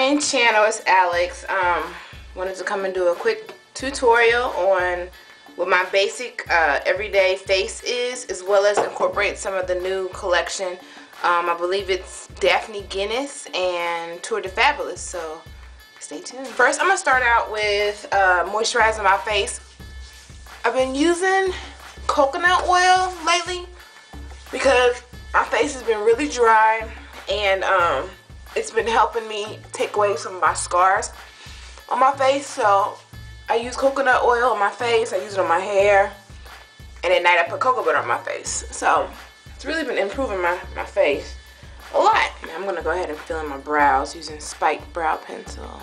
morning channel, it's Alex. Wanted to come and do a quick tutorial on what my basic everyday face is, as well as incorporate some of the new collection. I believe it's Daphne Guiness and Tour de Fabulous, so stay tuned. First, I'm going to start out with moisturizing my face. I've been using coconut oil lately because my face has been really dry, and it's been helping me take away some of my scars on my face. So I use coconut oil on my face, I use it on my hair, and at night I put cocoa butter on my face. So it's really been improving my face a lot. Now I'm going to go ahead and fill in my brows using Spiked Brow Pencil.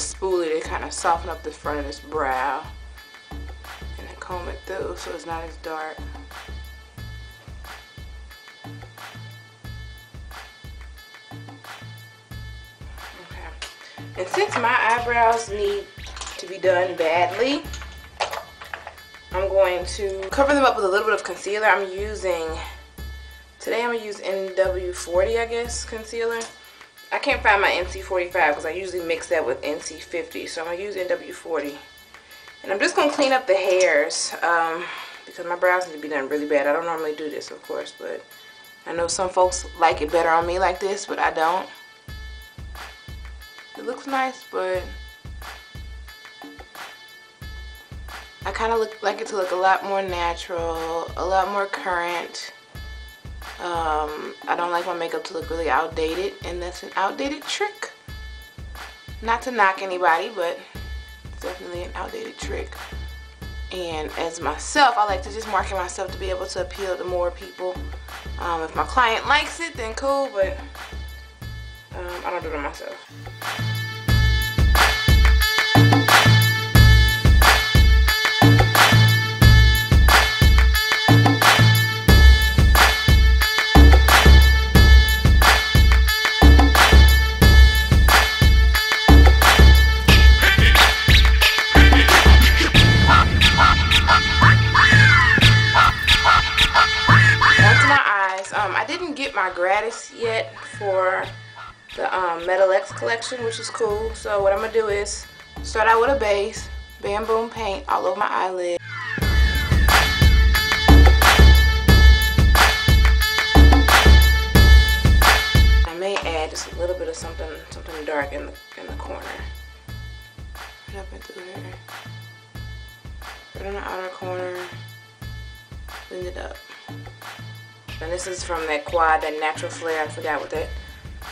Spoolie to kind of soften up the front of this brow, and then comb it through so it's not as dark. Okay, and since my eyebrows need to be done badly, I'm going to cover them up with a little bit of concealer. Today I'm going to use NW40, I guess, concealer. I can't find my NC45 because I usually mix that with NC50, so I'm going to use NW40. And I'm just going to clean up the hairs because my brows need to be done really bad. I don't normally do this, of course, but I know some folks like it better on me like this, but I don't. It looks nice, but I kind of like it to look a lot more natural, a lot more current. I don't like my makeup to look really outdated, and that's an outdated trick. Not to knock anybody, but it's definitely an outdated trick. And as myself, I like to just market myself to be able to appeal to more people. If my client likes it, then cool, but I don't do it myself. I didn't get my gratis yet for the Metal X collection, which is cool. So what I'm going to do is start out with a base, Bamboom paint all over my eyelid. I may add just a little bit of something dark in the corner. Right up and through there. Right on the outer corner. Blend it up. And this is from that Quad, that Natural Flare. I forgot what that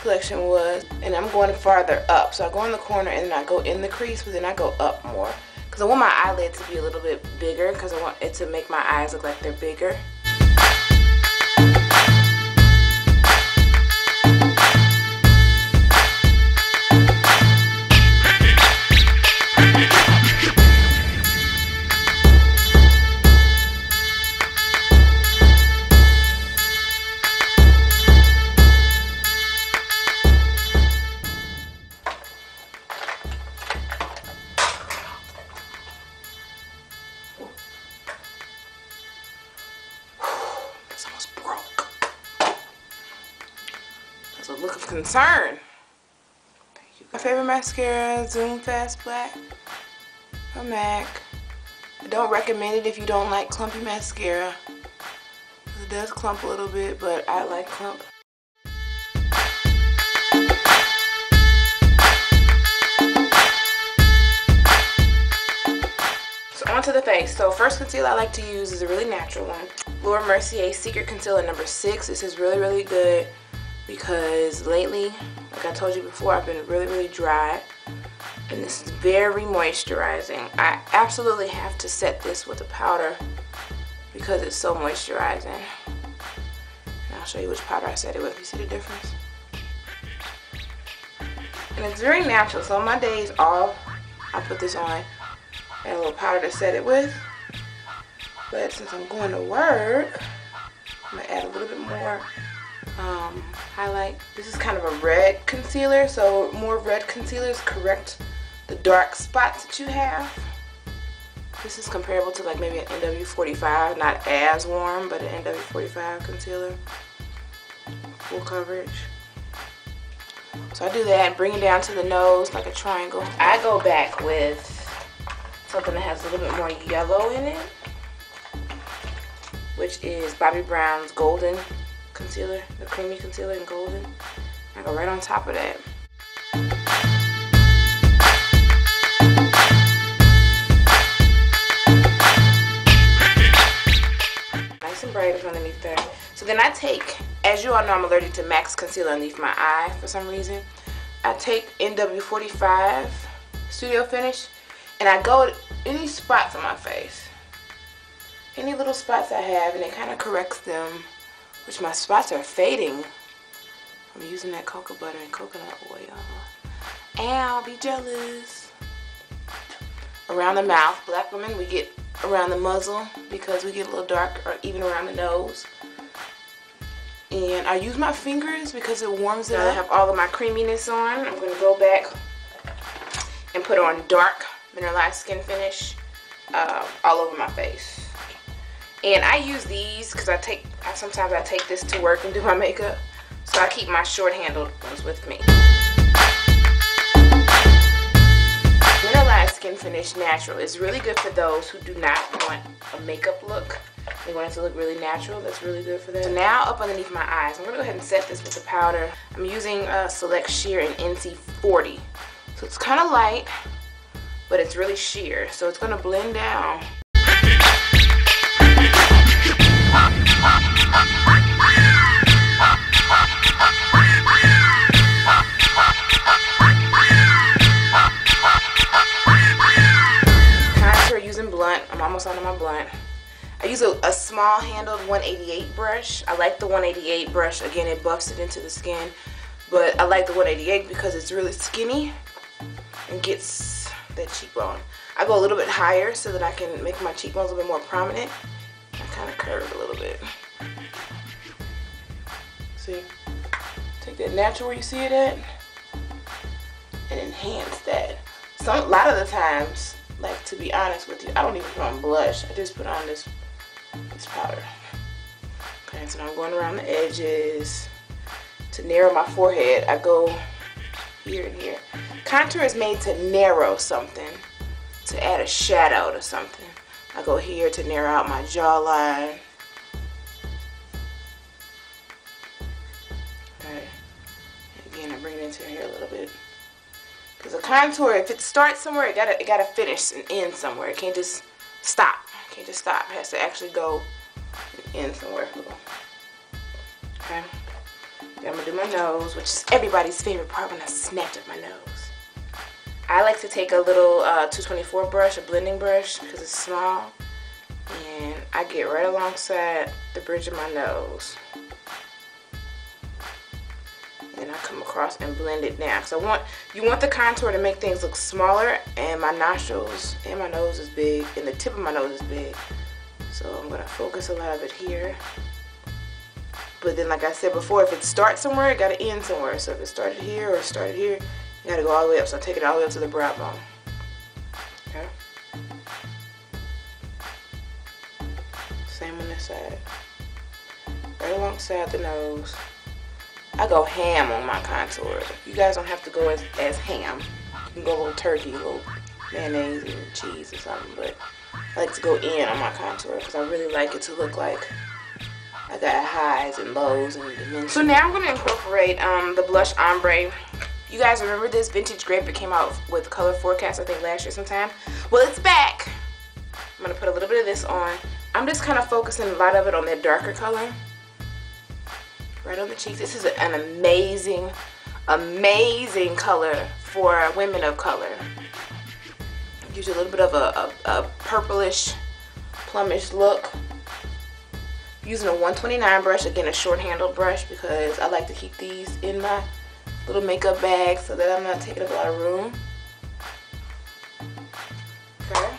collection was. And I'm going farther up. So I go in the corner and then I go in the crease, but then I go up more. Because I want my eyelids to be a little bit bigger, because I want it to make my eyes look like they're bigger. A look of concern. My favorite mascara, Zoom Fast Black from MAC. I don't recommend it if you don't like clumpy mascara. It does clump a little bit, but I like clump. So onto the face. So first concealer I like to use is a really natural one. Mercier Secret Concealer number 6. This is really, really good, because lately, like I told you before, I've been really dry, and this is very moisturizing. I absolutely have to set this with a powder because it's so moisturizing. And I'll show you which powder I set it with. You see the difference? And it's very natural, so on my days off, I put this on. Add a little powder to set it with. But since I'm going to work, I'm going to add a little bit more highlight. This is kind of a red concealer, so more red concealers correct the dark spots that you have. This is comparable to like maybe an NW45, not as warm, but an NW45 concealer. Full coverage. So I do that, bring it down to the nose like a triangle. I go back with something that has a little bit more yellow in it, which is Bobbi Brown's Golden Concealer, the creamy concealer in golden. I go right on top of that. Nice and bright underneath there. So then I take, as you all know, I'm allergic to MAC concealer underneath my eye for some reason. I take NW45 Studio Finish and I go to any spots on my face. Any little spots I have, and it kind of corrects them, which my spots are fading. I'm using that cocoa butter and coconut oil. Ow, be jealous. Around the mouth, black women, we get around the muzzle because we get a little dark, or even around the nose. And I use my fingers because it warms it up. I have all of my creaminess on. I'm going to go back and put on dark mineralized skin finish all over my face. And I use these because sometimes I take this to work and do my makeup. So I keep my short-handled ones with me. Mineralized skin finish natural is really good for those who do not want a makeup look. They want it to look really natural. That's really good for them. So now up underneath my eyes, I'm going to go ahead and set this with the powder. I'm using Select Sheer in NC40. So it's kind of light, but it's really sheer. So it's going to blend down. Contour using blunt. I'm almost out of my blunt. I use a small handled 188 brush. I like the 188 brush. Again, it buffs it into the skin. But I like the 188 because it's really skinny and gets that cheekbone. I go a little bit higher so that I can make my cheekbones a little bit more prominent. I kind of curve a little bit. See? Take that natural where you see it at and enhance that. A lot of the times, like, to be honest with you, I don't even put on blush. I just put on this powder. Okay, so now I'm going around the edges. To narrow my forehead, I go here and here. Contour is made to narrow something, to add a shadow to something. I go here to narrow out my jawline. Okay. And again, I bring it into here a little bit. Because a contour, if it starts somewhere, it gotta finish and end somewhere. It can't just stop. It can't just stop. It has to actually go and end somewhere. Okay. Then I'm gonna do my nose, which is everybody's favorite part when I snatch up my nose. I like to take a little 224 brush, a blending brush, because it's small, and I get right alongside the bridge of my nose. And I come across and blend it down. So you want the contour to make things look smaller, and my nostrils and my nose is big, and the tip of my nose is big. So I'm gonna focus a lot of it here. But then, like I said before, if it starts somewhere, it gotta end somewhere. So if it started here or started here, you gotta go all the way up. So I take it all the way up to the brow bone. Okay. Same on this side. Right alongside the nose. I go ham on my contour. You guys don't have to go as ham. You can go a little turkey, a little mayonnaise and cheese or something. But I like to go in on my contour because I really like it to look like I got highs and lows and dimensions. So now I'm going to incorporate the blush Ombre. You guys remember this vintage Grape that came out with Color Forecast, I think last year sometime? Well, it's back. I'm going to put a little bit of this on. I'm just kind of focusing a lot of it on that darker color. Right on the cheeks. This is an amazing, amazing color for women of color. It gives you a little bit of a purplish, plumish look. using a 129 brush, again a short handled brush, because I like to keep these in my little makeup bag so that I'm not taking up a lot of room. Okay.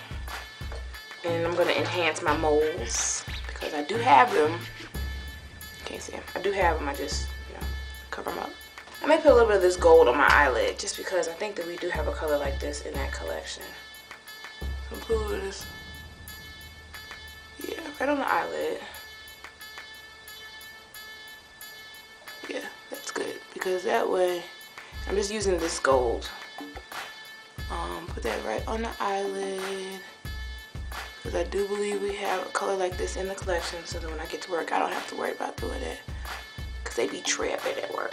And I'm going to enhance my moles because I do have them. Can't see them. I do have them. I just, you know, cover them up. I may put a little bit of this gold on my eyelid just because I think that we do have a color like this in that collection. So I'm put a little bit of this. Yeah, right on the eyelid. Yeah, that's good because that way I'm just using this gold. Put that right on the eyelid because I do believe we have a color like this in the collection, so that when I get to work I don't have to worry about doing it because they be trapping at work.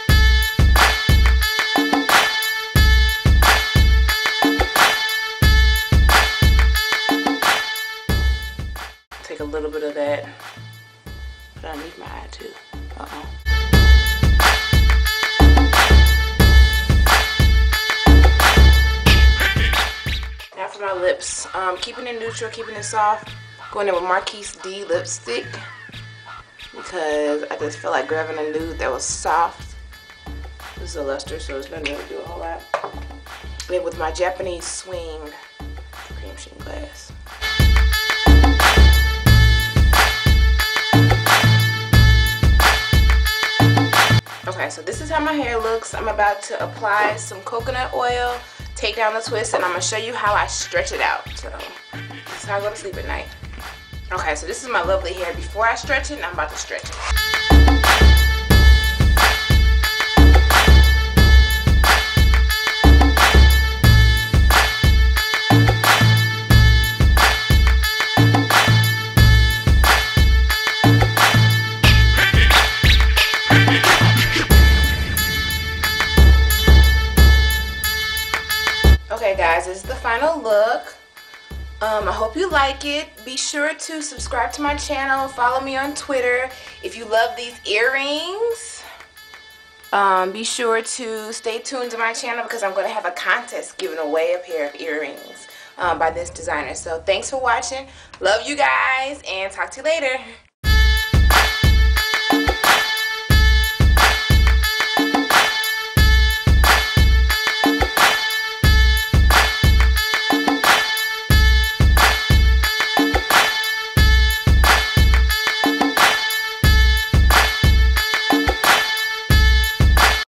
Take a little bit of that, put underneath my eye too. Now for my lips, keeping it neutral, keeping it soft, going in with Marquise D lipstick because I just feel like grabbing a nude that was soft. This is a luster, so it's not going to do a whole lot. And then with my Japanese swing Cremesheen glass. Okay, so this is how my hair looks. I'm about to apply some coconut oil, take down the twist, and I'm going to show you how I stretch it out. So this is how I go to sleep at night. Okay, so this is my lovely hair before I stretch it, and I'm about to stretch it. Okay guys, this is the final look. I hope you like it. Be sure to subscribe to my channel, follow me on Twitter. If you love these earrings, be sure to stay tuned to my channel because I'm going to have a contest giving away a pair of earrings by this designer. So thanks for watching. Love you guys and talk to you later.